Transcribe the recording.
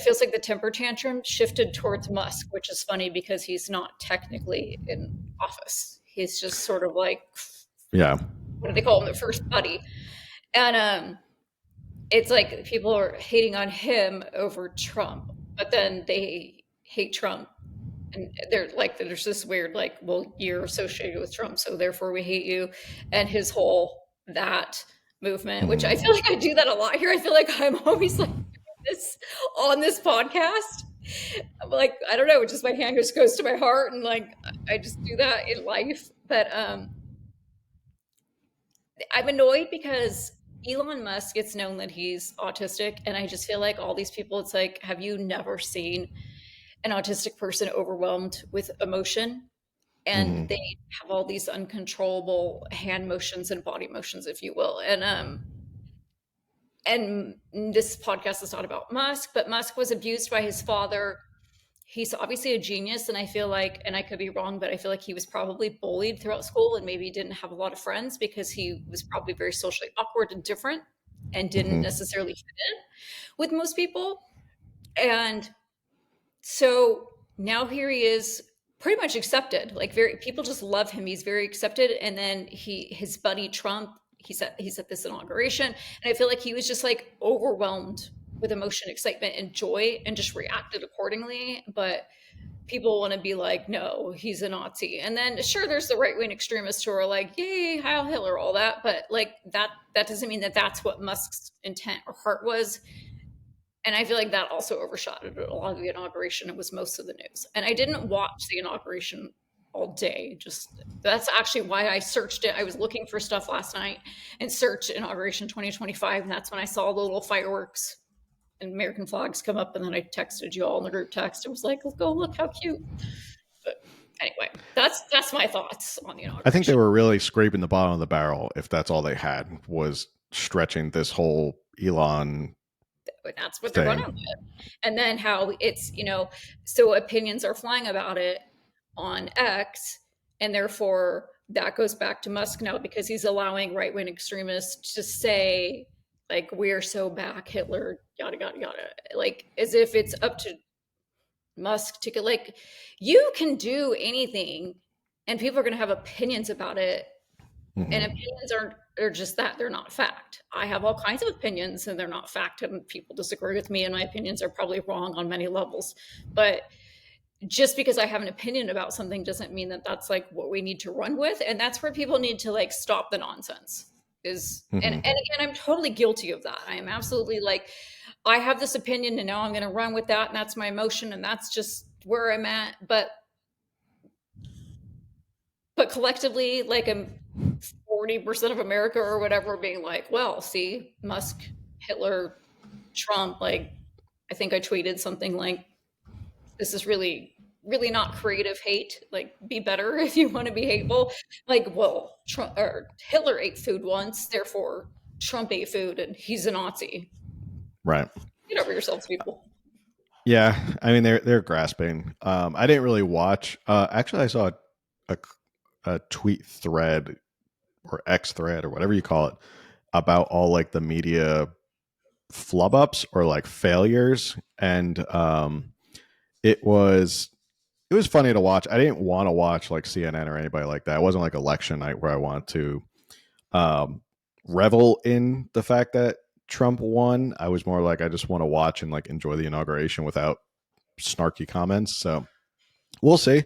feels like the temper tantrum shifted towards Musk, which is funny because he's not technically in office. He's just sort of like, Yeah. what do they call him, the first buddy. And it's like people are hating on him over Trump, but then they hate Trump. And they're like, there's this weird, like, well, you're associated with Trump, so therefore we hate you. And his whole that movement, which I feel like I do that a lot here. I feel like I'm always like this on this podcast. I'm like, I don't know, just my hand just goes to my heart, and like I just do that in life. But I'm annoyed because Elon Musk, it's known that he's autistic, and I just feel like all these people, it's like, have you never seen an autistic person overwhelmed with emotion? And Mhm. they have all these uncontrollable hand motions and body motions, if you will. And this podcast is not about Musk, but Musk was abused by his father. He's obviously a genius, and I feel like, and I could be wrong, but I feel like he was probably bullied throughout school and maybe didn't have a lot of friends because he was probably very socially awkward and different and didn't Mhm. necessarily fit in with most people. And so now here he is, pretty much accepted. Like, very, people just love him. He's very accepted. And then his buddy Trump, he's at this inauguration, and I feel like he was just like overwhelmed with emotion, excitement, and joy, and just reacted accordingly. But people want to be like, no, he's a Nazi. And then sure, there's the right wing extremists who are like, yay, Heil Hitler, all that. But like that doesn't mean that that's what Musk's intent or heart was. And I feel like that also overshadowed a lot of the inauguration. It was most of the news. And I didn't watch the inauguration all day. Just that's actually why I searched it. I was looking for stuff last night and searched inauguration 2025. And that's when I saw the little fireworks and American flags come up. And then I texted you all in the group text. It was like, let's go look how cute. But anyway, that's my thoughts on the I think they inauguration. were really scraping the bottom of the barrel if that's all they had was stretching this whole Elon But that's what they're running thing. with. And then how it's, so opinions are flying about it on X, and therefore that goes back to Musk now because he's allowing right wing extremists to say, like, we're so back Hitler, yada, yada, yada. Like, as if it's up to Musk to get, like, you can do anything and people are going to have opinions about it, and Mhm. opinions are just that, they're not fact. I have all kinds of opinions and they're not fact, and people disagree with me, and my opinions are probably wrong on many levels. But just because I have an opinion about something doesn't mean that that's like what we need to run with. And that's where people need to like stop the nonsense. Is and Mhm. again, I'm totally guilty of that. I am absolutely like, I have this opinion and now I'm going to run with that, and that's my emotion, and that's just where I'm at. But collectively, like, 40% of America or whatever being like, well, see, Musk, Hitler, Trump, like, I think I tweeted something like, this is really, really not creative hate. Like, be better if you want to be hateful. Like, well, Trump or Hitler ate food once, therefore Trump ate food and he's a Nazi. Right. Get over yourselves, people. Yeah. I mean, they're grasping. I didn't really watch. Actually, I saw a, a tweet thread or X thread or whatever you call it about all like the media flub ups or like failures, and it was it was funny to watch. I didn't want to watch like CNN or anybody like that. It wasn't like election night where I want to um, revel in the fact that Trump won. I was more like I just want to watch and like enjoy the inauguration without snarky comments. So we'll see.